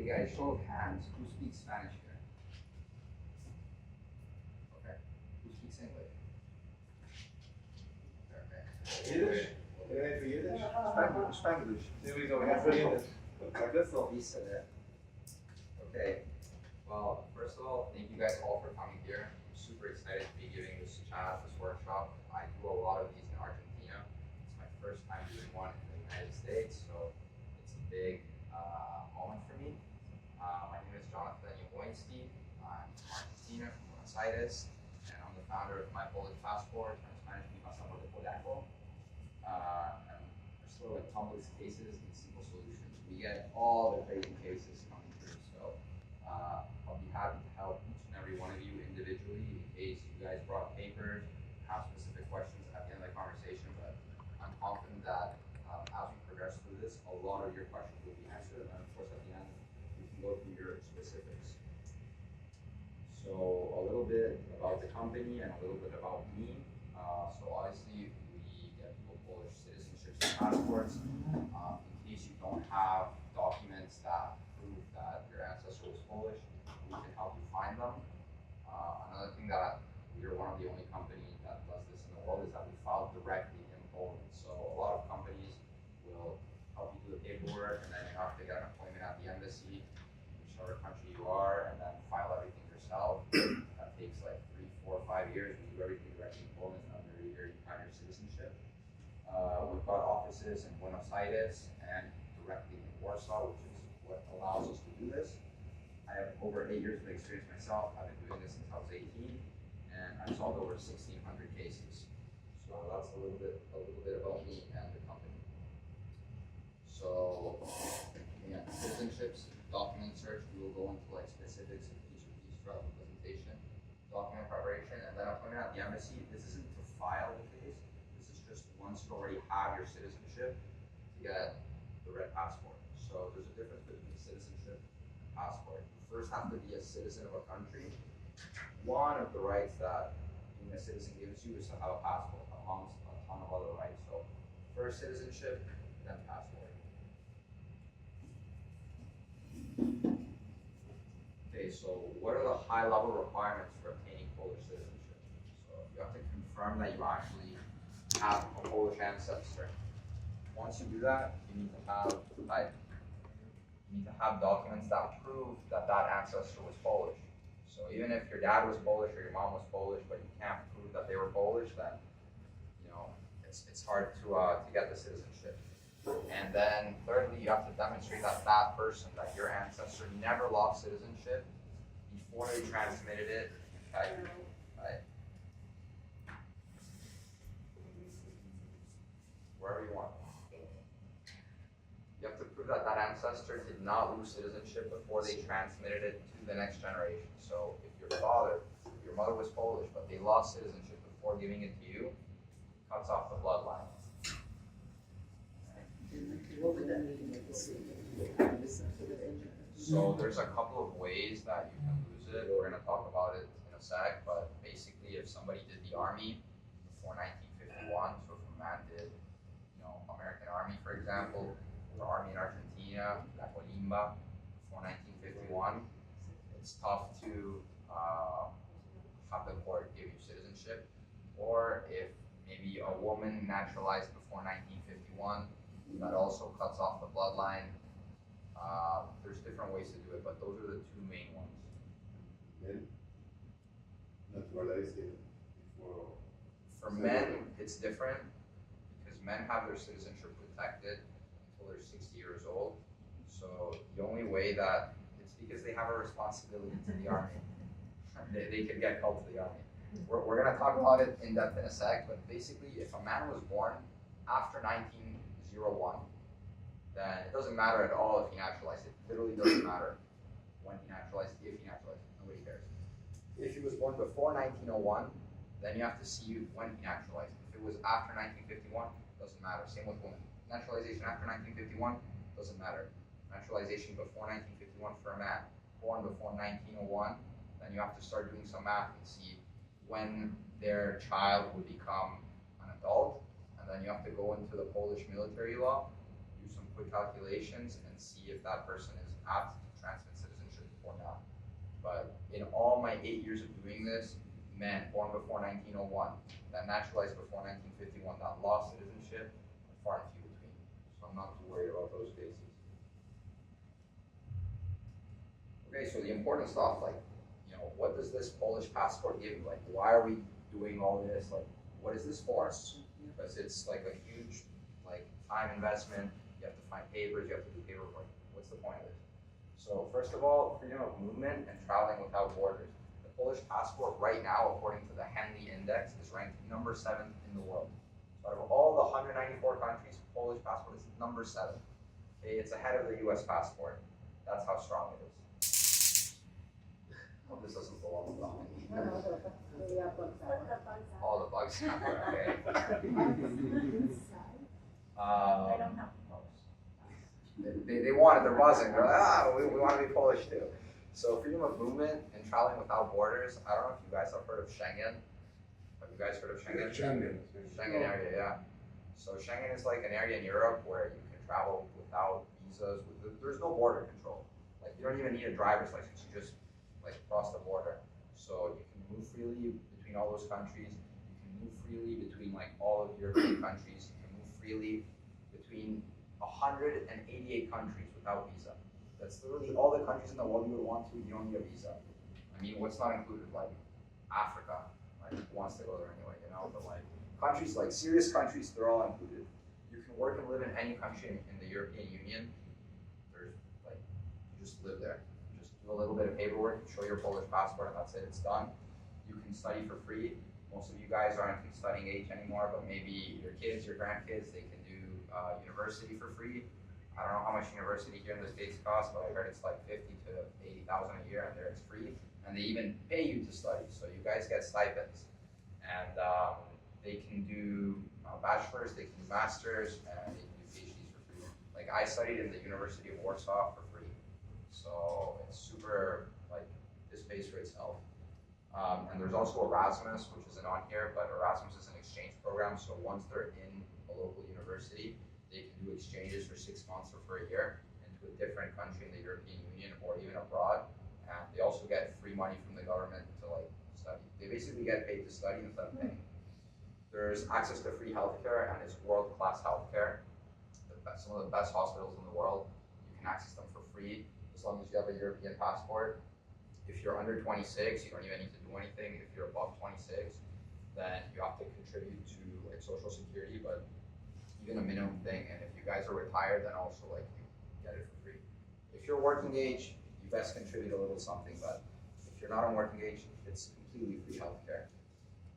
Okay, guys, show of hands. Who speaks Spanish here? Okay. Who speaks English? Okay. Yiddish? Can I for Yiddish? Spanglish. There we go, we have for Yiddish. Like this one. Lisa there. Okay. Well, first of all, thank you guys all for coming here. I'm super excited to be giving this chat, this workshop. I do a lot of these in Argentina. It's my first time doing one in the United States, so it's a big moment for me. My name is Jablonski. I'm from Argentina, from Buenos Aires, and I'm the founder of My Polish Passport, and Spanish Mi Pasaporte Polaco. And there's sort of like complex cases and simple solutions. We get all the crazy cases coming through, so I'll be happy to help each and every one of you individually in case you guys brought papers, have specific questions at the end of the conversation. But I'm confident that as we progress through this, a lot of your questions will be answered, and of course at the end we can go through your specifics. So a little bit about the company and a little bit about me. So obviously we get people Polish citizenships and passports. In case you don't have documents that prove that your ancestor was Polish, we can help you find them. Another thing that we are one of the only companies that does this in the world is that we file directly in Poland. So a lot of companies will help you do the paperwork, and then you have to get an appointment at the embassy, whichever country you are, and then file everything yourself. That takes like 3, 4, 5 years. We do everything directly in Poland, and under a year you have your citizenship. We've got offices in Buenos Aires and directly in Warsaw, which is what allows us to do this. I have over 8 years of experience myself. I've been doing this since I was 18, and I've solved over 1,600 cases. So that's a little bit about me and the company. So, yeah, citizenships, document search. We will go into like specifics of each of these throughout the presentation. Document preparation, and then appointment at the embassy. This isn't to file the case. This is just once you already have your citizenship to get the red passport. So there's a difference between citizenship and passport. You first have to be a citizen of a country. One of the rights that being a citizen gives you is to have a passport, amongst a ton of other rights. So first citizenship, then passport. Okay, so what are the high-level requirements for obtaining Polish citizenship? So you have to confirm that you actually have a Polish ancestor. Once you do that, you need to have documents that prove that that ancestor was Polish. So even if your dad was Polish or your mom was Polish, but you can't prove that they were Polish, then it's hard to get the citizenship. And then thirdly, you have to demonstrate that that person, that your ancestor never lost citizenship before they transmitted it. Okay, right? Wherever you want. You have to prove that that ancestor did not lose citizenship before they transmitted it to the next generation. So if your mother was Polish, but they lost citizenship before giving it to you, it cuts off the bloodline. What would that mean? So there's a couple of ways that you can lose it. We're going to talk about it in a sec, but basically if somebody did the army before 1951, so if a man did, American Army, for example, or Army in Argentina, La Colimba, before 1951, it's tough to have the court give you citizenship. Or if maybe a woman naturalized before 1951, that also cuts off the bloodline. There's different ways to do it, but those are the two main ones. Men? Naturalized before. For men, it's different because men have their citizenship protected until they're 60 years old. So the only way that it's because they have a responsibility to the army. They could get called to the army. We're going to talk about it in depth in a sec, but basically if a man was born after 1901, then it doesn't matter at all if he naturalized. It literally doesn't matter when he naturalized, if he naturalized. Nobody cares. If he was born before 1901, then you have to see when he naturalized. If it was after 1951, doesn't matter. Same with women. Naturalization after 1951 doesn't matter. Naturalization before 1951 for a man born before 1901, then you have to start doing some math and see when their child would become an adult, and then you have to go into the Polish military law, do some quick calculations, and see if that person is apt to transfer But in all my 8 years of doing this, men born before 1901, that naturalized before 1951, that lost citizenship, are far and few between. So I'm not too worried about those cases. Okay, so the important stuff, like, what does this Polish passport give you? Like, why are we doing all this? Like, what is this for? Because it's like a huge, like, time investment. You have to find papers, you have to do paperwork. What's the point of this? So first of all, freedom of movement and traveling without borders. The Polish passport right now, according to the Henley Index, is ranked number 7 in the world. So out of all the 194 countries, Polish passport is number 7. Okay, it's ahead of the US passport. That's how strong it is. Hope this doesn't belong to all the bugs. Okay. I don't have They want it, they're buzzing. They're like, we want to be Polish too. So freedom of movement and traveling without borders. I don't know if you guys have heard of Schengen. Have you guys heard of Schengen? Schengen area, yeah. So Schengen is like an area in Europe where you can travel without visas. There's no border control. Like you don't even need a driver's license. You just like cross the border. So you can move freely between all those countries. You can move freely between like all of European countries. You can move freely between 188 countries without visa. That's literally all the countries in the world you would want to. You don't need a visa. I mean, what's not included? Like Africa, like who wants to go there anyway, But like countries, like serious countries, they're all included. You can work and live in any country in the European Union. There's like you just live there. Just do a little bit of paperwork, show your Polish passport, and that's it. It's done. You can study for free. Most of you guys aren't in studying age anymore, but maybe your kids, your grandkids, they can do university for free. I don't know how much university here in the States costs, but I heard it's like 50 to 80,000 a year, and there it's free. And they even pay you to study, so you guys get stipends. And they can do bachelors, they can do masters, and they can do PhDs for free. Like I studied in the University of Warsaw for free, so it's super like this pays for itself. And there's also Erasmus, which isn't on here, but Erasmus is an exchange program. So once they're in a local university, they can do exchanges for 6 months or for a year into a different country in the European Union or even abroad. And they also get free money from the government to like study. They basically get paid to study instead of paying. There's access to free healthcare, and it's world-class healthcare. Some of the best hospitals in the world, you can access them for free as long as you have a European passport. If you're under 26, you don't even need to do anything. If you're above 26, then you have to contribute to like Social Security, but even a minimum thing. And if you guys are retired, then also like you get it for free. If you're working age, you best contribute a little something, but if you're not on working age, it's completely free healthcare.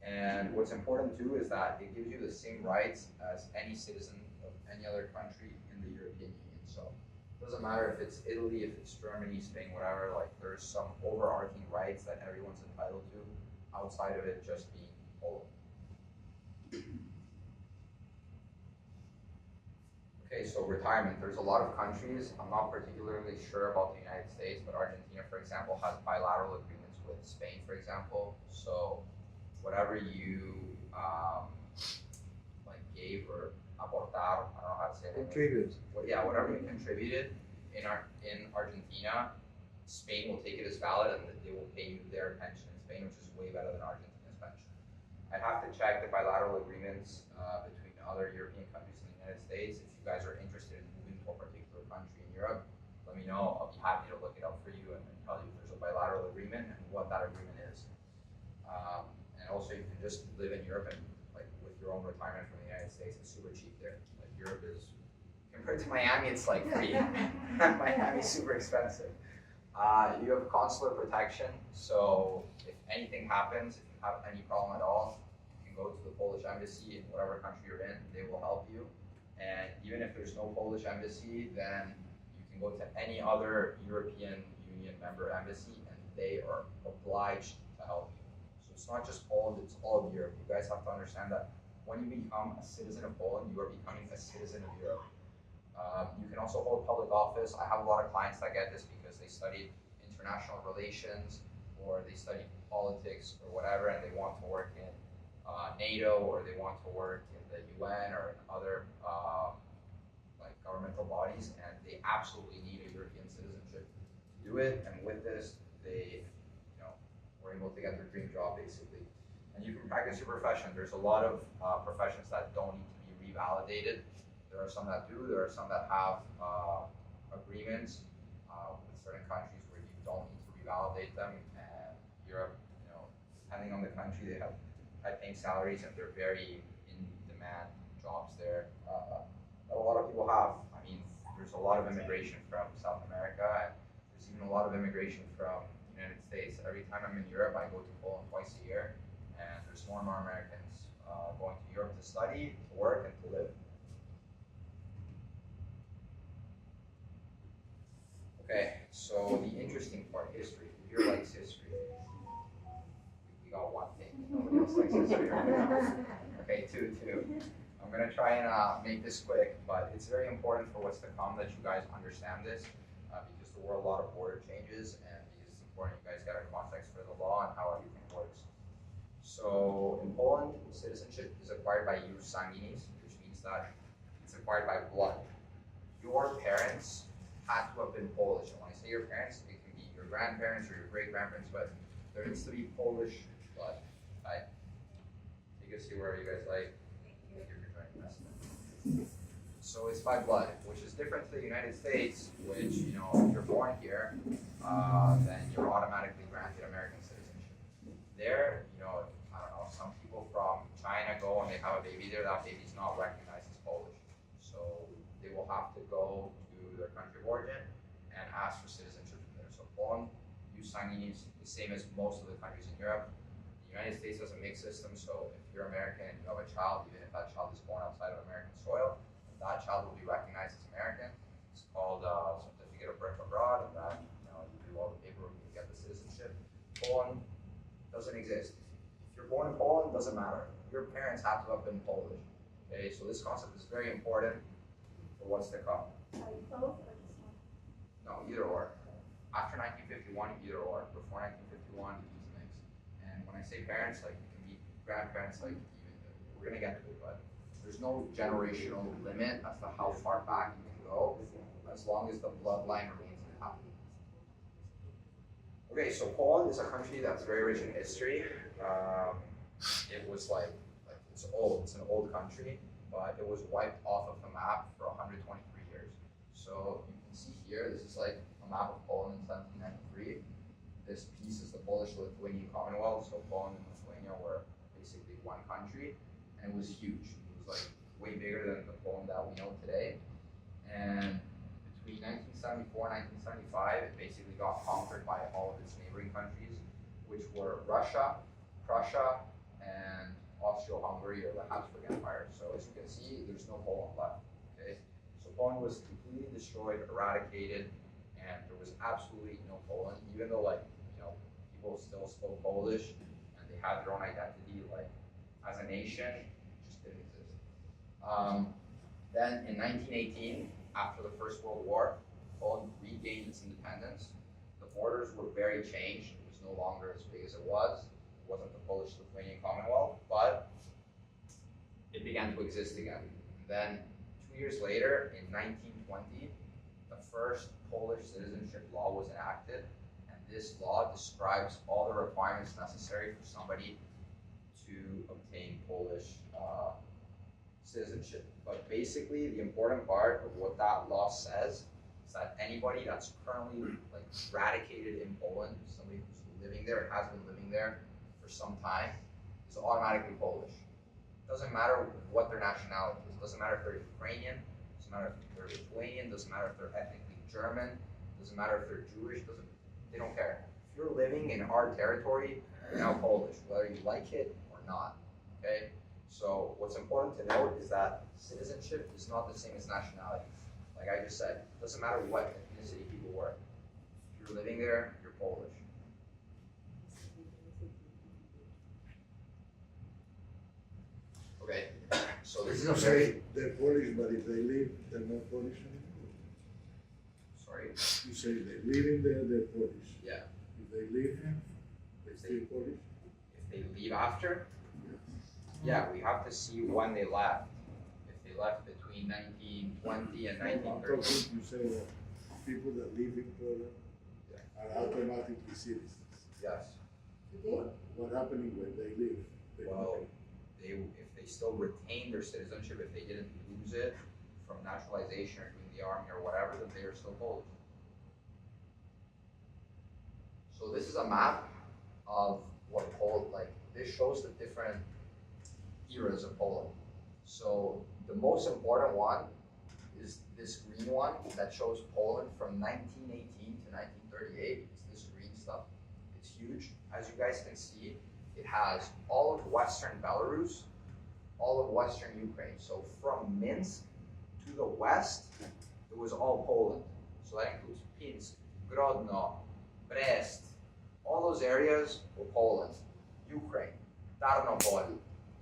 And what's important too is that it gives you the same rights as any citizen of any other country in the European Union. So it doesn't matter if it's Italy, if it's Germany, Spain, whatever, like there's some overarching rights that everyone's entitled to outside of it just being Poland. Okay, so retirement. There's a lot of countries. I'm not particularly sure about the United States, but Argentina, for example, has bilateral agreements with Spain, for example. So whatever you like gave or aportar, I don't know how to say it. Contribute. Whatever you contributed in Argentina, Spain will take it as valid and they will pay you their pension in Spain, which is way better than Argentina's pension. I'd have to check the bilateral agreements between other European countries and the United States. If you guys are interested in moving to a particular country in Europe, let me know. I'll be happy to look it up for you and tell you if there's a bilateral agreement and what that agreement is. And also, you can just live in Europe and like with your own retirement from the United States. It's super cheap there. Like Europe is, compared to Miami, it's like free. Miami's super expensive. You have consular protection, so if anything happens, if you have any problem at all, you can go to the Polish embassy in whatever country you're in. They will help you. And even if there's no Polish embassy, then you can go to any other European Union member embassy, and they are obliged to help you. So it's not just Poland, it's all of Europe. You guys have to understand that when you become a citizen of Poland, you are becoming a citizen of Europe. You can also hold public office. I have a lot of clients that get this because they studied international relations or they studied politics or whatever, and they want to work in NATO or they want to work in the UN or in other like governmental bodies, and they absolutely need a European citizenship to do it. And with this, they able to get their dream job basically. And you can practice your profession. There's a lot of professions that don't need to be revalidated. There are some that do. There are some that have agreements with certain countries where you don't need to revalidate them. And Europe, depending on the country, they have high-paying salaries and they're very in-demand jobs there that a lot of people have. I mean, there's a lot of immigration from South America, and there's even a lot of immigration from the United States. Every time I'm in Europe, I go to Poland twice a year, and there's more and more Americans going to Europe to study, to work, and to live. Okay, so the interesting part, history. Who here likes history? We got one thing. Nobody else likes history right now. Okay, two. I'm gonna try and make this quick, but it's very important for what's to come that you guys understand this, because there were a lot of border changes, and because it's important you guys get a context for the law and how everything works. So in Poland, citizenship is acquired by jus sanguinis, which means that it's acquired by blood. Your parents had to have been Polish. And when I say your parents, it can be your grandparents or your great-grandparents, but there needs to be Polish blood. Right? You can see wherever you guys like. So it's by blood, which is different to the United States, which, if you're born here, then you're automatically granted American citizenship. There, I don't know, some people from China go and they have a baby there, that baby's not recognized as Polish. So they will have to go to their country of origin and ask for citizenship from there. So Poland, jus sanguinis, the same as most of the countries in Europe. The United States has a mixed system, so if you're American and you have a child, even if that child is born outside of American soil, that child will be recognized as American. It's called certificate of birth abroad, and that you do all the paperwork to get the citizenship. Poland doesn't exist. If you're born in Poland, doesn't matter. Your parents have to have been Polish. Okay, so this concept is very important for what's to come. Are you both or just one? No, either or. After 1951, either or. Before 1951, it's a mix. And when I say parents, like it can be grandparents, like even we're gonna get to it, but there's no generational limit as to how far back you can go, as long as the bloodline remains intact. Okay, so Poland is a country that's very rich in history. It was like it's old. It's an old country, but it was wiped off of the map for 123 years. So you can see here, this is like a map of Poland in 1793. This piece is the Polish-Lithuanian Commonwealth. So Poland and Lithuania were basically one country, and it was huge. Like way bigger than the Poland that we know today. And between 1974 and 1975, it basically got conquered by all of its neighboring countries, which were Russia, Prussia, and Austro-Hungary, or the Habsburg Empire. So as you can see, there's no Poland left. Okay, so Poland was completely destroyed, eradicated, and there was absolutely no Poland, even though people still spoke Polish and they had their own identity, like as a nation. Then in 1918, after the First World War, Poland regained its independence. The borders were very changed. It was no longer as big as it was. It wasn't the Polish-Lithuanian Commonwealth, but it began to exist again. Then 2 years later, in 1920, the first Polish citizenship law was enacted, and this law describes all the requirements necessary for somebody to obtain Polish citizenship. But basically, the important part of what that law says is that anybody that's currently eradicated in Poland, somebody who's living there and has been living there for some time, is automatically Polish. It doesn't matter what their nationality is. It doesn't matter if they're Ukrainian. It doesn't matter if they're Lithuanian. It doesn't matter if they're ethnically German. It doesn't matter if they're Jewish. They don't care. If you're living in our territory, you're now Polish, whether you like it or not. Okay. So what's important to note is that citizenship is not the same as nationality. Like I just said, it doesn't matter what ethnicity people were. If you're living there, you're Polish. Okay, so this is a very... They're Polish, but if they leave, they're not Polish anymore. Sorry? You say they're living there, they're Polish. Yeah. If they leave here, they're still Polish? If they leave after? Yeah, we have to see when they left. If they left between 1920 and 1930. You say that people that live in Poland are automatically citizens. Yes. What happening when they leave? Well, if they still retain their citizenship, if they didn't lose it from naturalization or doing the army or whatever, then they are still Polish. So this is a map of what Poland, like, this shows the different eras of Poland. So the most important one is this green one that shows Poland from 1918 to 1938. It's this green stuff. It's huge. As you guys can see, it has all of Western Belarus, all of Western Ukraine. So from Minsk to the west, it was all Poland. So that includes Pinsk, Grodno, Brest, all those areas were Poland. Ukraine, Tarnopol,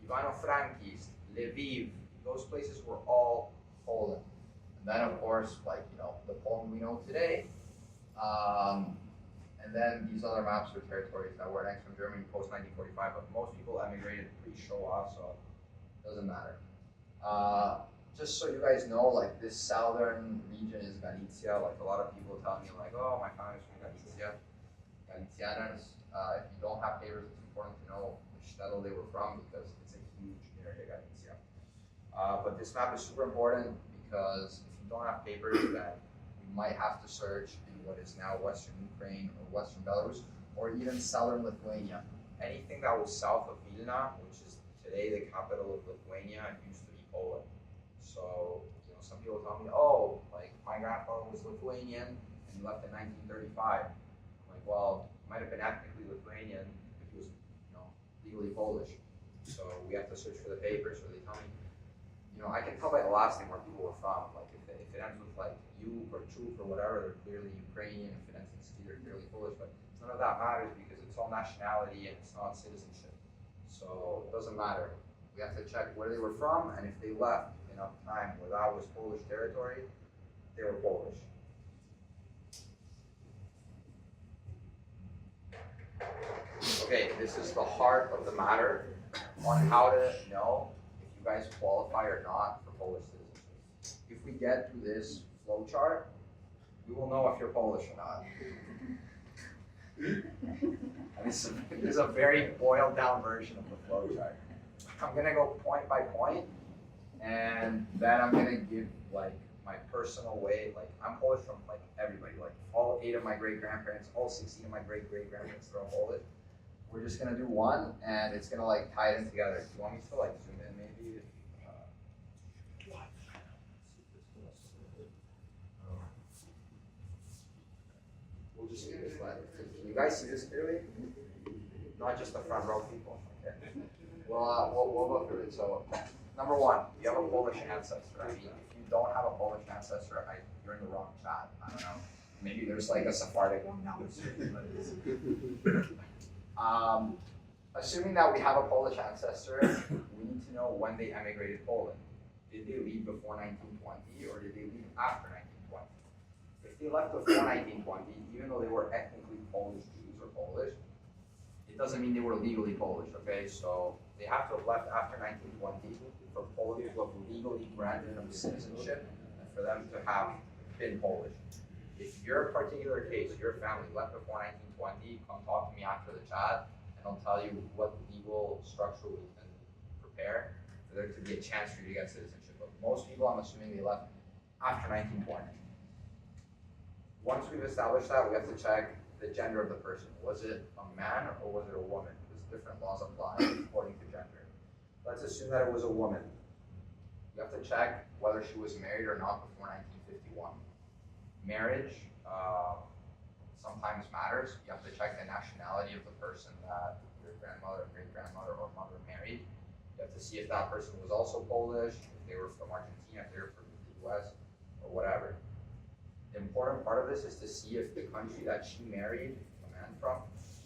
Ivano-Frankivsk, Lviv, those places were all Poland. And then of course, like, you know, the Poland we know today, and then these other maps are territories that were annexed from Germany post-1945, but most people emigrated pre-Shoah, so it doesn't matter. Just so you guys know, like, this southern region is Galicia. Like, a lot of people tell me, like, oh, my family's from Galicia. Galicianos, if you don't have papers, it's important to know which shtetl they were from because it's a huge area, Galicia. But this map is super important because if you don't have papers, then you might have to search in what is now Western Ukraine or Western Belarus, or even southern Lithuania. Anything that was south of Vilna, which is today the capital of Lithuania, used to be Poland. So, you know, some people tell me, oh, like, my grandfather was Lithuanian and he left in 1935. I'm like, well, he might have been ethnically Lithuanian if he was, you know, legally Polish. So we have to search for the papers where they tell me, you know, I can tell by the last name where people were from. Like, if it ends with, like, Yuk or Chuk or whatever, they're clearly Ukrainian. If it ends in Ski, they're clearly Polish. But none of that matters because it's all nationality and it's not citizenship. So it doesn't matter. We have to check where they were from, and if they left enough time where that was Polish territory, they were Polish. Okay, this is the heart of the matter on how to know if you guys qualify or not for Polish citizenship. If we get through this flow chart, we will know if you're Polish or not. And this is a very boiled down version of the flow chart. I'm gonna go point by point, and then I'm gonna give, like, my personal way. Like, I'm Polish from, like, everybody. Like, all 8 of my great grandparents, all 16 of my great great grandparents, they're all Polish. We're just gonna do one, and it's gonna, like, tie it in together. Do you want me to, like, zoom in maybe? We'll just do this slide. Can you guys see this clearly? Not just the front row people. Okay. Well, we'll go through it. So, number one, you have a Polish ancestor. I mean, if you don't have a Polish ancestor, you're in the wrong chat. I don't know. Maybe there's like a Sephardic one now. Assuming that we have a Polish ancestor, we need to know when they emigrated Poland. Did they leave before 1920 or did they leave after 1920? If they left before 1920, even though they were ethnically Polish Jews or Polish, it doesn't mean they were legally Polish, okay? So they have to have left after 1920 for Poland to have legally granted them citizenship and for them to have been Polish. If your particular case, your family left before 1920, come talk to me after the chat and I'll tell you what legal structure we can prepare for there to be a chance for you to get citizenship. But most people, I'm assuming they left after 1920. Once we've established that, we have to check the gender of the person. Was it a man or was it a woman? Because different laws apply according to gender. Let's assume that it was a woman. You have to check whether she was married or not before 1951. Marriage sometimes matters. You have to check the nationality of the person that your grandmother, great-grandmother, or mother married. You have to see if that person was also Polish, if they were from Argentina, if they were from the US, or whatever. The important part of this is to see if the country that she married a man from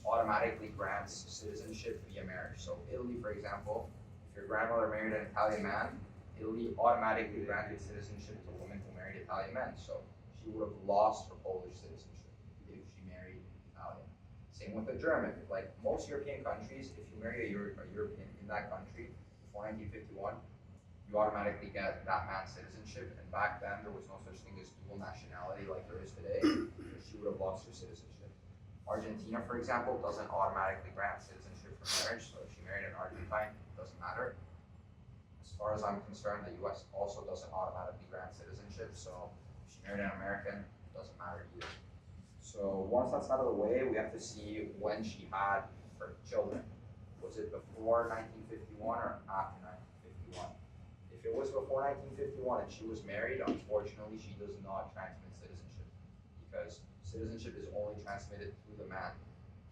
automatically grants citizenship via marriage. So Italy, for example, if your grandmother married an Italian man, Italy automatically granted citizenship to women who married Italian men. So she would have lost her Polish citizenship if she married Italian. Same with a German. Like most European countries, if you marry a European in that country before 1951, you automatically get that man's citizenship. And back then, there was no such thing as dual nationality like there is today. She would have lost her citizenship. Argentina, for example, doesn't automatically grant citizenship for marriage, so if she married an Argentine, it doesn't matter. As far as I'm concerned, the US also doesn't automatically grant citizenship, so if she married an American, it doesn't matter either. So once that's out of the way, we have to see when she had her children. Was it before 1951 or after 1951? If it was before 1951 and she was married, unfortunately, she does not transmit citizenship because citizenship is only transmitted through the man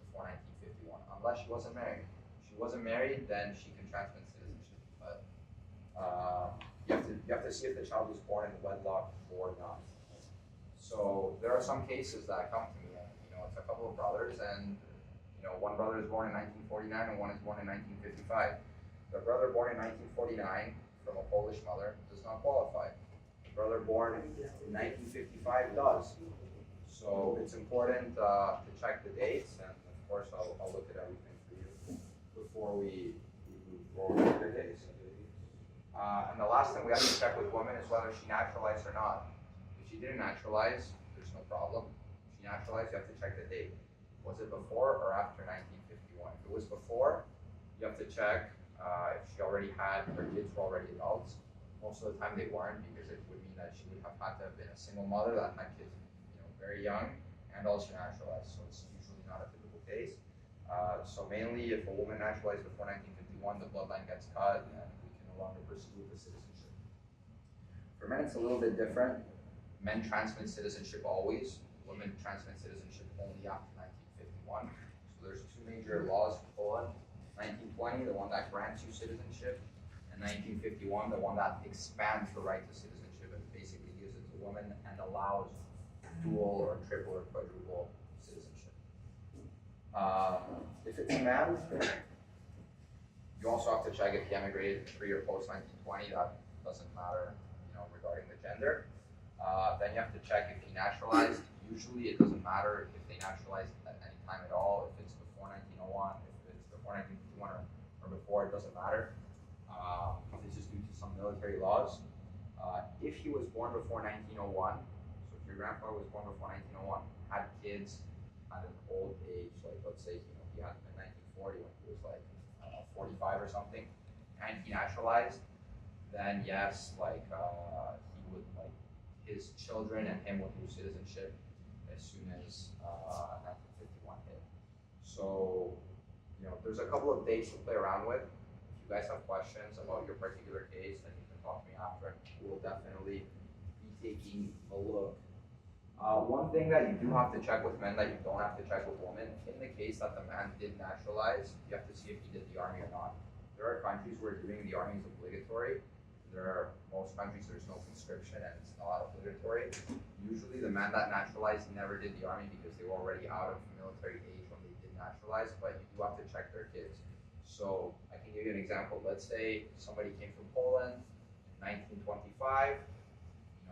before 1951, unless she wasn't married. If she wasn't married, then she can transmit citizenship. But you have to see if the child was born in wedlock or not. So there are some cases that come to me, and it's a couple of brothers, and one brother is born in 1949 and one is born in 1955. The brother born in 1949 from a Polish mother does not qualify. The brother born in 1955 does. So it's important to check the dates, and of course I'll look at everything for you before we move forward with the case. And the last thing we have to check with women is whether she naturalized or not. If she didn't naturalize, there's no problem. If she naturalized, you have to check the date. Was it before or after 1951? If it was before, you have to check if she already had, her kids were already adults. Most of the time they weren't, because it would mean that she would have had to have been a single mother that had kids very young and also naturalized. So it's usually not a typical case. So mainly if a woman naturalized before 1951, the bloodline gets cut and we can no longer pursue the citizenship. For men, it's a little bit different. Men transmit citizenship always. Women transmit citizenship only after 1951. So there's two major laws for Poland. 1920, the one that grants you citizenship, and 1951, the one that expands the right to citizenship and basically gives it to women and allows dual or triple or quadruple citizenship. If it's a man, you also have to check if he emigrated pre or post 1920. That doesn't matter, regarding the gender. Then you have to check if he naturalized. Usually it doesn't matter if they naturalized at any time at all. If it's before 1901, if it's before 1951 or before, it doesn't matter. This is due to some military laws. If he was born before 1901, so if your grandfather was born before 1901, had kids at an old age, like let's say he had in 1940 when he was like 45 or something, and he naturalized, then yes, he would his children and him would lose citizenship as soon as 1951 hit. So there's a couple of dates to play around with. If you guys have questions about your particular case, then you can talk to me after. We'll definitely be taking a look. One thing that you do have to check with men that you don't have to check with women, in the case that the man did naturalize, you have to see if he did the army or not. There are countries where doing the army is obligatory. Most countries there's no conscription and it's not obligatory. Usually the man that naturalized never did the army because they were already out of military age when they did naturalize, but you do have to check their kids. So I can give you an example. Let's say somebody came from Poland in 1925,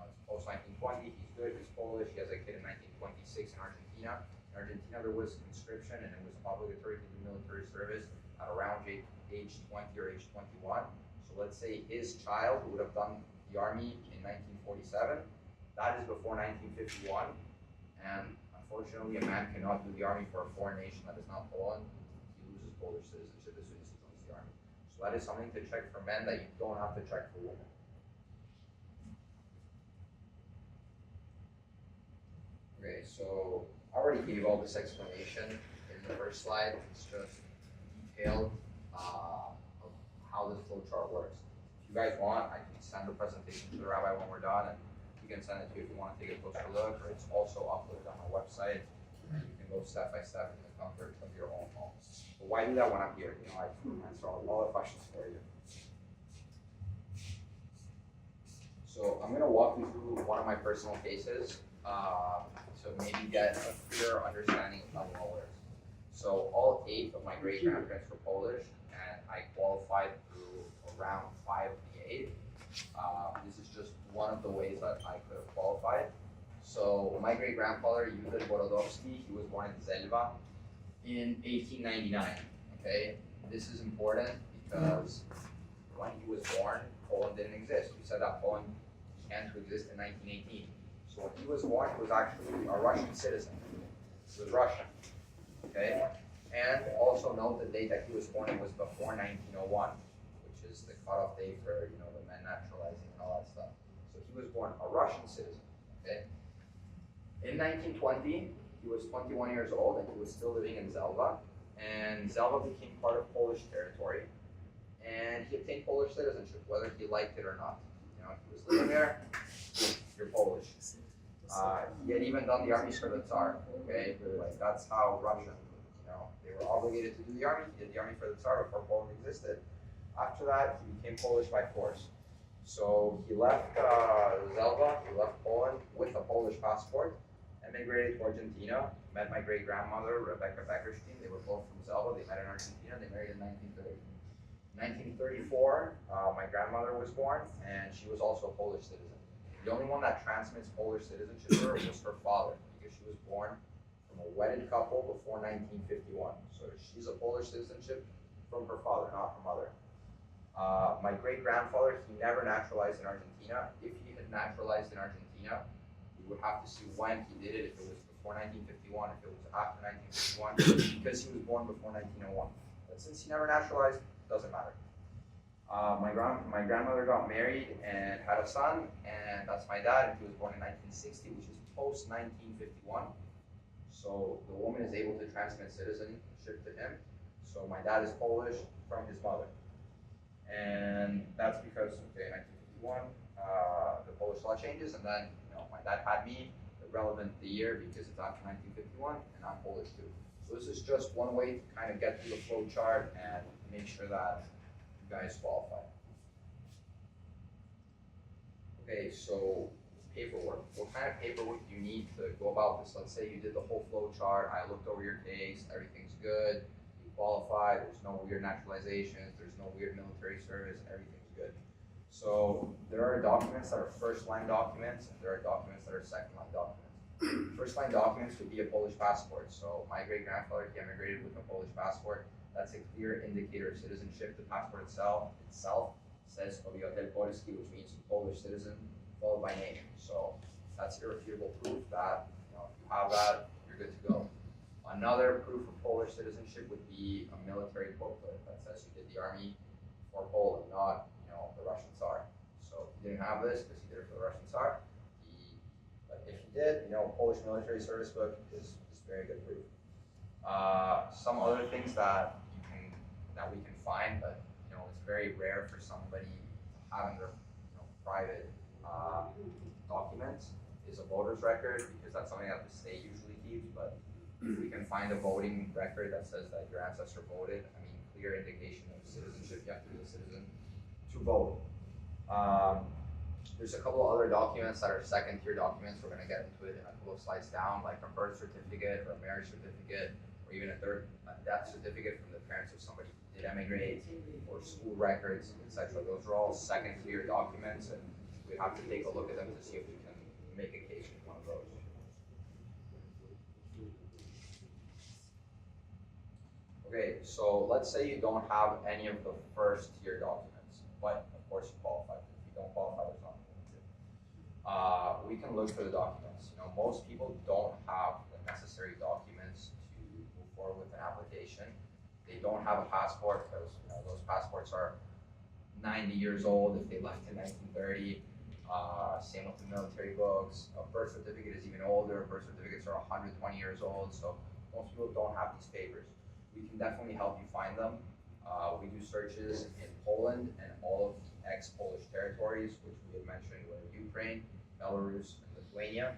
it's post 1920, he's good, he's Polish, he has a kid in 1926 in Argentina. In Argentina there was conscription and it was obligatory to do military service at around age 20 or age 21. So let's say his child would have done the army in 1947. That is before 1951. And unfortunately, a man cannot do the army for a foreign nation that is not Poland. He loses Polish citizenship as soon as he joins the army. So that is something to check for men that you don't have to check for women. Okay, so I already gave all this explanation in the first slide. It's just detailed of how this flowchart works. If you guys want, I can send the presentation to the rabbi when we're done, and you can send it to you if you want to take a closer look, or it's also uploaded on my website, and you can go step by step in the comfort of your own home. But why do that when I'm here? I can answer all the questions for you. So I'm going to walk you through one of my personal cases to maybe get a clearer understanding of how the law works. So all 8 of my great-grandparents were Polish, and I qualified through around 5 of the 8. This is just one of the ways that I could have qualified. So my great-grandfather, Józef Borodowski, he was born in Zelva in 1899, okay? This is important because when he was born, Poland didn't exist. We said that Poland began to exist in 1918. So when he was born, he was actually a Russian citizen. He was Russian. Okay, and also note the date that he was born was before 1901, which is the cutoff date for the men naturalizing and all that stuff. So he was born a Russian citizen. Okay. In 1920, he was 21 years old and he was still living in Zelva. And Zelva became part of Polish territory. And he obtained Polish citizenship, whether he liked it or not. He was living there, you're Polish. He had even done the army for the Tsar, okay? Like, that's how Russian, they were obligated to do the army. He did the army for the Tsar before Poland existed. After that, he became Polish by force. So he left Zelva, he left Poland with a Polish passport, emigrated to Argentina, met my great-grandmother, Rebecca Beckerstein. They were both from Zelva. They met in Argentina. They married in 1930. In 1934, my grandmother was born, and she was also a Polish citizen. The only one that transmits Polish citizenship to her was her father, because she was born from a wedded couple before 1951. So she's a Polish citizenship from her father, not her mother. My great-grandfather, he never naturalized in Argentina. If he had naturalized in Argentina, we would have to see when he did it, if it was before 1951, if it was after 1951, because he was born before 1901. But since he never naturalized, doesn't matter. My grandmother got married and had a son, and that's my dad, and he was born in 1960, which is post 1951. So the woman is able to transmit citizenship to him. So my dad is Polish from his mother. And that's because, okay, 1951, the Polish law changes, and then, my dad had me, irrelevant the year because it's after 1951, and I'm Polish too. So this is just one way to kind of get through the flow chart and make sure that you guys qualify. Okay, so paperwork. What kind of paperwork do you need to go about this? Let's say you did the whole flow chart, I looked over your case, everything's good, you qualify, there's no weird naturalizations, there's no weird military service, everything's good. So there are documents that are first-line documents, and there are documents that are second-line documents. First-line documents would be a Polish passport. So my great-grandfather, he immigrated with a Polish passport. That's a clear indicator of citizenship. The passport itself says Obywatel Polski, which means Polish citizen, followed by name. So that's irrefutable proof that if you have that, you're good to go. Another proof of Polish citizenship would be a military booklet that says you did the army for Poland, not the Russian Tsar. So if he didn't have this because he did it for the Russian Tsar, but if he did, Polish military service book is very good proof. Some other things that we can find, but it's very rare for somebody having their private documents, is a voter's record, because that's something that the state usually keeps. But if we can find a voting record that says that your ancestor voted, clear indication of citizenship, you have to be a citizen to vote. There's a couple of other documents that are second-tier documents. We're going to get into it in a couple of slides down, like a birth certificate or a marriage certificate, or even a death certificate from the parents of somebody who did emigrate, or school records, etc. Those are all second-tier documents, and we have to take a look at them to see if we can make a case with one of those. Okay, so let's say you don't have any of the first-tier documents, but of course you qualify. If you don't qualify, there's nothing we can do. We can look for the documents. Most people don't have the necessary documents to move forward with an application. They don't have a passport because those passports are 90 years old if they left in 1930. Same with the military books. A birth certificate is even older. Birth certificates are 120 years old, so most people don't have these papers. We can definitely help you find them. We do searches in Poland and all of the ex-Polish territories, which we had mentioned were Ukraine, Belarus, and Lithuania.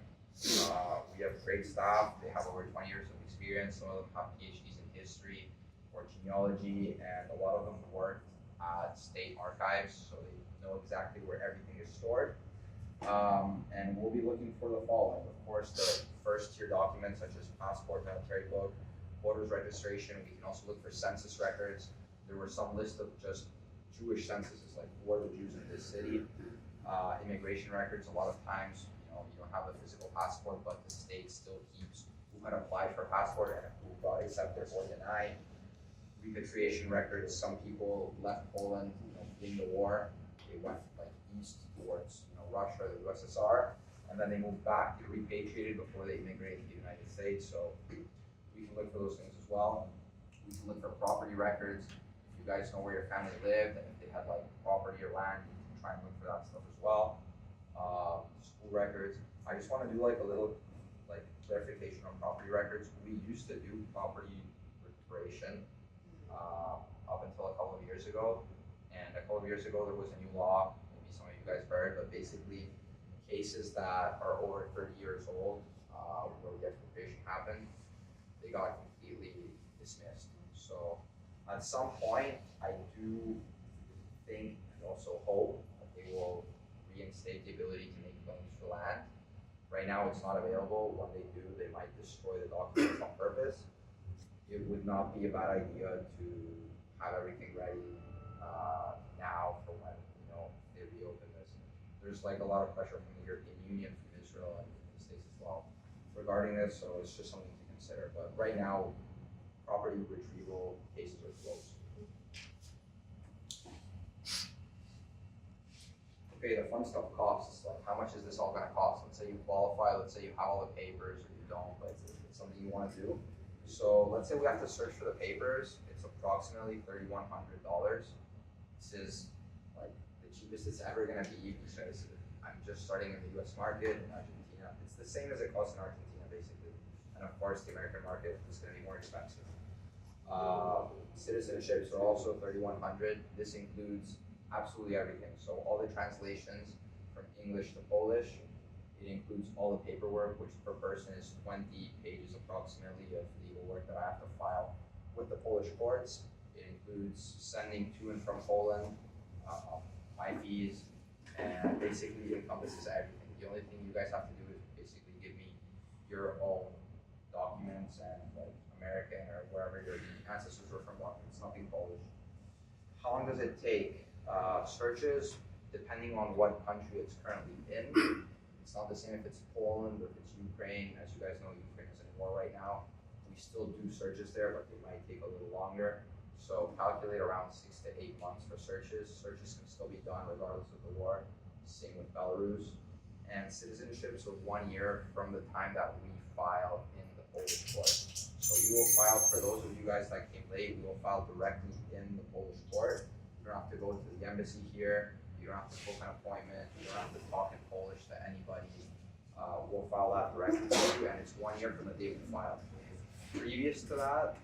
We have great staff. They have over 20 years of experience. Some of them have PhDs in history or genealogy, and a lot of them worked at state archives, so they know exactly where everything is stored. And we'll be looking for the following. Of course, the first-tier documents such as passport, military book, voters registration. We can also look for census records. There were some list of just Jewish censuses, like who are the Jews in this city. Immigration records. A lot of times, you don't have a physical passport, but the state still keeps who had applied for a passport and who got accepted or denied. Repatriation records. Some people left Poland, fleeing the war. They went east towards Russia, the USSR, and then they moved back. They repatriated before they immigrated to the United States. So we can can look for those things as well. We can look for property records. If you guys know where your family lived and if they had like property or land, you can try and look for that stuff as well. School records. I just want to do like a little like clarification on property records. We used to do property recuperation up until a couple of years ago. And a couple of years ago, there was a new law, maybe some of you guys heard, but basically cases that are over 30 years old, where the expropriation happened, they got completely dismissed. So at some point, I do think and also hope that they will reinstate the ability to make claims for land. Right now, it's not available. When they do, they might destroy the documents on purpose. It would not be a bad idea to have everything ready now for when they reopen this. There's like a lot of pressure from the European Union, from Israel, and from the States as well regarding this. So it's just something to consider. But right now, property retrieval cases are closed. Okay, the fun stuff costs. Like, how much is this all going to cost? Let's say you qualify. Let's say you have all the papers, or you don't, but it's something you want to do. So let's say we have to search for the papers. It's approximately $3,100. This is like the cheapest it's ever going to be because I'm just starting in the U.S. market in Argentina. It's the same as it costs in Argentina, basically. And of course, the American market is going to be more expensive. Citizenships are also $3,100. This includes absolutely everything. So all the translations from English to Polish. It includes all the paperwork, which per person is 20 pages approximately of legal work that I have to file with the Polish courts. It includes sending to and from Poland, my fees, and basically encompasses everything. The only thing you guys have to do is basically give me your own documents and like American or wherever your ancestors were from. It's nothing Polish. How long does it take? Searches, depending on what country it's currently in. It's not the same if it's Poland or if it's Ukraine. As you guys know, Ukraine is in war right now. We still do searches there, but they might take a little longer. So calculate around 6 to 8 months for searches. Searches can still be done regardless of the war. Same with Belarus. And citizenship, so 1 year from the time that we file in the Polish court. So you will file, for those of you guys that came late, we will file directly in the Polish court. You don't have to go to the embassy here. You don't have to book an appointment. You don't have to talk in Polish to anybody. We'll file that directly for you, and it's 1 year from the day we file. Previous to that,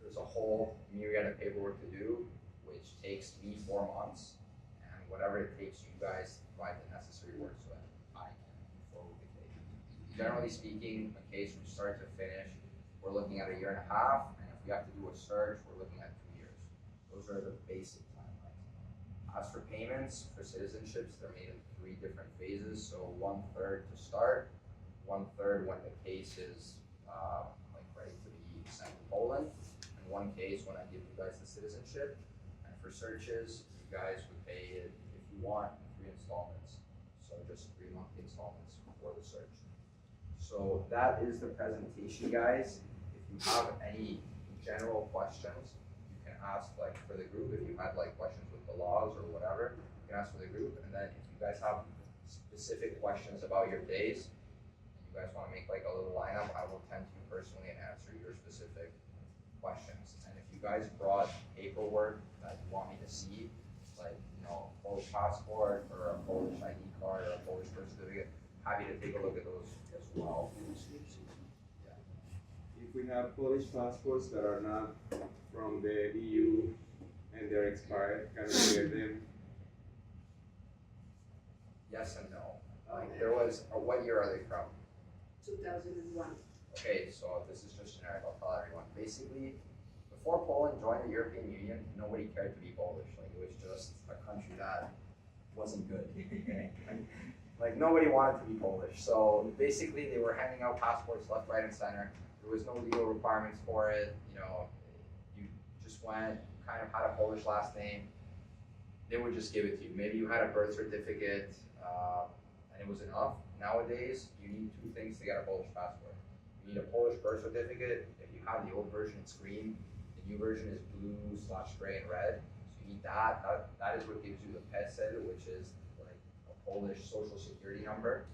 there's a whole myriad of paperwork to do, which takes me 4 months, and whatever it takes you guys to provide the necessary work so that I can move forward with the case. Generally speaking, a case from start to finish, we're looking at 1.5 years, and if we have to do a search, we're looking at 2 years. Those are the basic timelines. As for payments, for citizenships, they're made in 3 different phases. So 1/3 to start, 1/3 when the case is like ready to be sent to Poland, and 1 case when I give you guys the citizenship. And for searches, you guys would pay it if you want in 3 installments. So just 3 monthly installments for the search. So that is the presentation, guys. If you have any general questions, you can ask like for the group. If you had like questions with the laws or whatever, you can ask for the group. And then if you guys have specific questions about your days, and you guys want to make like a little lineup, I will tend to you personally and answer your specific questions. And if you guys brought paperwork that you want me to see, like Polish passport or a Polish ID card or a Polish birth certificate, happy to take a look at those as well. If we have Polish passports that are not from the EU and they're expired, can we get them? Yes and no. Like there was, what year are they from? 2001. Okay, so this is just generic, I'll tell everyone. Basically, before Poland joined the European Union, nobody cared to be Polish. Like it was just a country that wasn't good. Like nobody wanted to be Polish. So basically they were handing out passports left, right, and center. There was no legal requirements for it. You just went, kind of had a Polish last name. They would just give it to you. Maybe you had a birth certificate, and it was enough. Nowadays, you need 2 things to get a Polish passport. You need a Polish birth certificate. If you have the old version, it's green. The new version is blue/gray and red. So you need that. That is what gives you the PESEL, which is like a Polish social security number.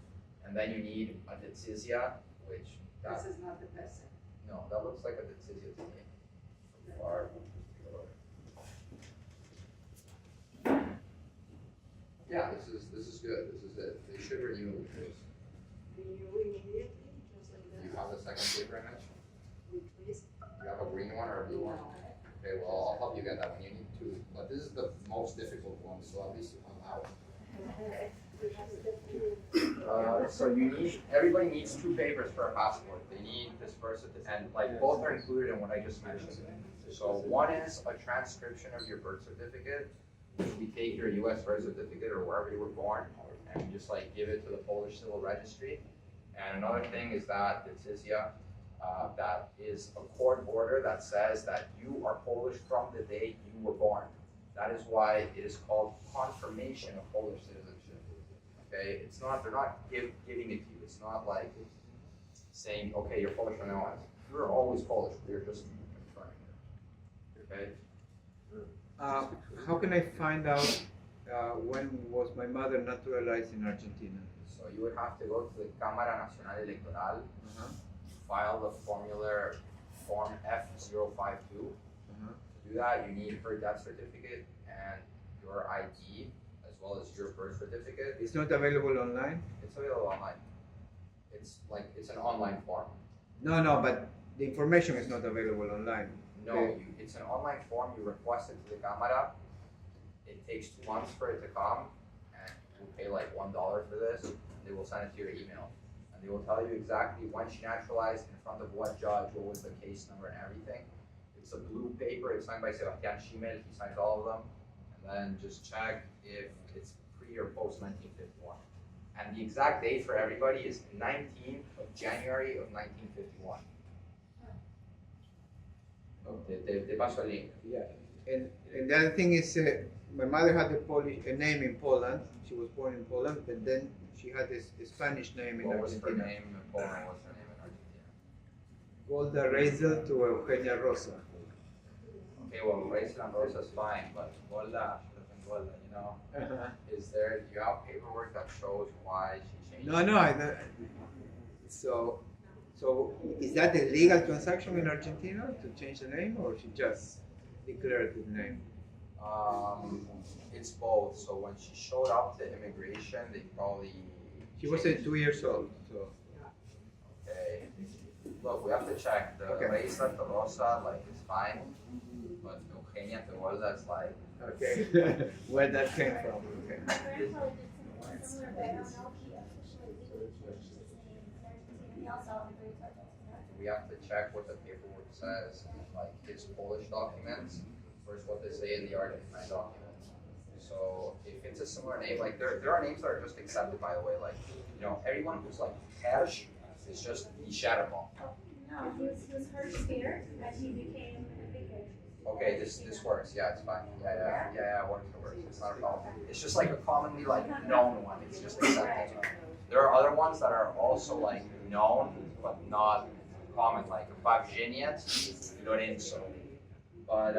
And then you need a decyzja, which This is not the person. No, that looks like a decisio to me. From far. Yeah, this is good. This is it. They should renew because Renew immediately, just like you that. have the second paper image. Please. You have a green one or a blue one? Okay, well, I'll help you get that one. You need two, but this is the most difficult one, so at least you have that one. So you need, everybody needs two papers for a passport. They need this first, and like both are included in what I just mentioned. So one is a transcription of your birth certificate, which we take your US birth certificate or wherever you were born, and we just like give it to the Polish Civil Registry. And another thing is that decyzia, that is a court order that says that you are Polish from the day you were born. That is why it is called confirmation of Polish citizenship. Okay, it's not, they're not giving it to you. It's not like saying, okay, you're Polish from now on. You're always Polish. You're just confirming it. Okay. How can I find out when was my mother naturalized in Argentina? So you would have to go to the Cámara Nacional Electoral, file the formular form F052. To do that, you need her death certificate and your ID, as well as your birth certificate. It's not available online? It's available online. It's like, it's an online form. No, but the information is not available online. No, Okay. it's an online form. You request it to the Cámara. It takes 2 months for it to come, and you pay like $1 for this. They will send it to your email, and they will tell you exactly when she naturalized, in front of what judge, what was the case number, and everything. It's a blue paper. It's signed by Sebastian Schimmel. He signs all of them, and then just check if it's pre or post 1951. And the exact date for everybody is 19th of January of 1951. Te paso el link. Yeah. And the other thing is, my mother had a name in Poland. She was born in Poland, but then she had a Spanish name in What was her Argentina. name in Poland? What's her name in Argentina? Golda Reisel to Eugenia Rosa. Okay, well, Raisin and Rosa's fine, but Golda should have been Golda, you know? Is there, do you have paperwork that shows why she changed? No. So is that a legal transaction in Argentina to change the name, or she just declared the name? It's both. So when she showed up to immigration, they probably. She was 2 years old, so. Okay. Look, we have to check. The Okay. Raisa to Rosa, like, is fine, but Eugenia to Golda is like. Okay, where that came from. Okay. My grandfather did something similar, but I don't know if he officially legally changed his name in Argentina. He also immigrated to Argentina. We have to check what the paperwork says, like his Polish documents versus what they say in the Argentine documents. So if it's a similar name, like there are names that are just accepted, by the way, like, you know, everyone who's like Hersh is just Isharabo. No, he was hurt scared, and he became ambiguous. Okay, this works, yeah, it's fine. Yeah, it works, it's not a problem. It's just like a commonly like known one, it's just accepted. There are other ones that are also like known, but not common, like Wawrzyniec, Lorenzo. But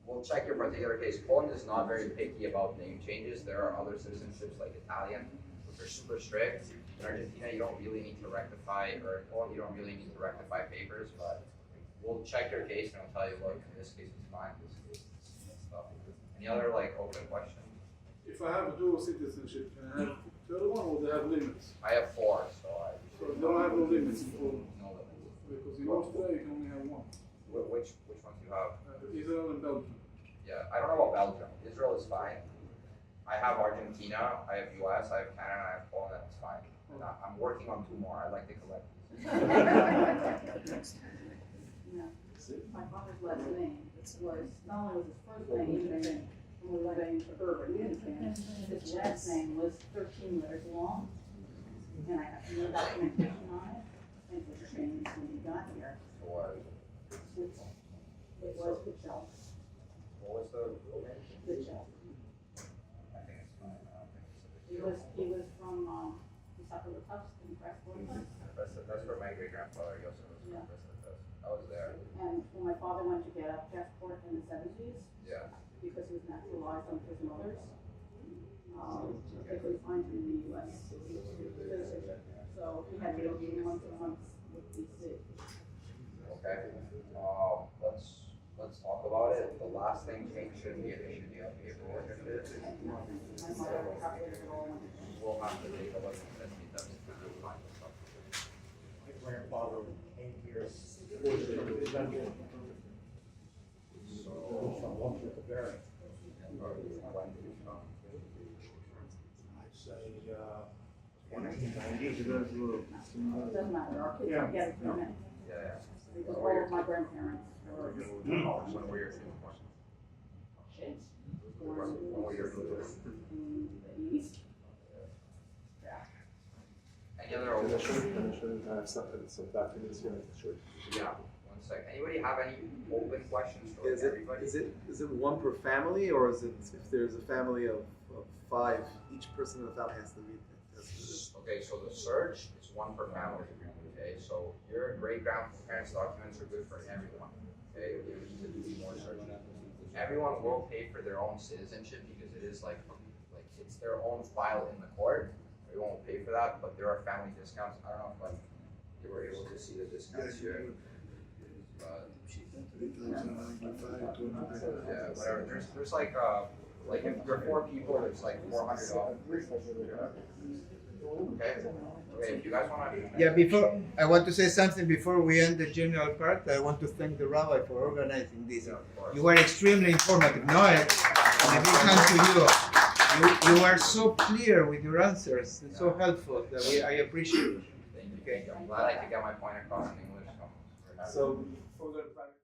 we'll check your particular case. Poland is not very picky about name changes. There are other citizenships like Italian, which are super strict. In Argentina, you don't really need to rectify, or in Poland, you don't really need to rectify papers, but we'll check your case and we'll tell you, look, in this case it's fine, this case it's stuff. Any other like open questions? If I have a dual citizenship, can I have third one or they have limits? I have 4, so I So they don't have no limits in Poland, no limits. because in Austria you can only have one. Which ones do you have? Israel and Belgium. Yeah, I don't know about Belgium. Israel is fine. I have Argentina, I have US, I have Canada, I have Poland, it's fine. And I'm working on 2 more, I like to collect these. My father's last name was, not only was his first name, but then when we went into urban, his last name was 13 letters long. And I have no documentation on it, and it was changed when he got here. So what? It was Mitchell. What was the name? Mitchell. I think it's fine. I don't think it's a He big deal. was from, Sacalatupsk in Crestwood. That's where my great grandfather Yosef was from. I was there. And when my father went to get a passport in the 70s, Yeah. because he was naturalized under his mother's, they couldn't find him in the US. So he had to go through months and months with DC. shouldn't be an issue. Do you have paperwork if it is? My mother calculated it all. We'll have to take a look at that. That's kind of fine. My grandfather came here 40 years ago. From Washington to Barry. I'd say 1990. It doesn't matter, our kids Yeah. don't get it from it, Yeah. because all of my grandparents were When were your kids born? kids. When were your kids? In the east. Any other open? Some documents here. Sure. Yeah. 1 sec. Anybody have any open questions for everybody? Is it one per family, or is it if there's a family of 5, each person in the family has to be tested? Okay, so the search is one per family. Okay, so your great grandparents' documents are good for everyone. Okay, you need to do more searching. Everyone will pay for their own citizenship because it is like it's their own file in the court. Everyone will pay for that, but there are family discounts. I don't know if you were able to see the discounts here. But yeah, whatever. There's like if you're 4 people, it's like $400. Okay. Okay. If you guys want to. Yeah, before I want to say something before we end the general part. I want to thank the rabbi for organizing this. You were extremely informative. No, and a big hand to you. You are so clear with your answers and so helpful that I appreciate it. Thank you. Okay. I'm glad I could get my point across in English. So, before we go to private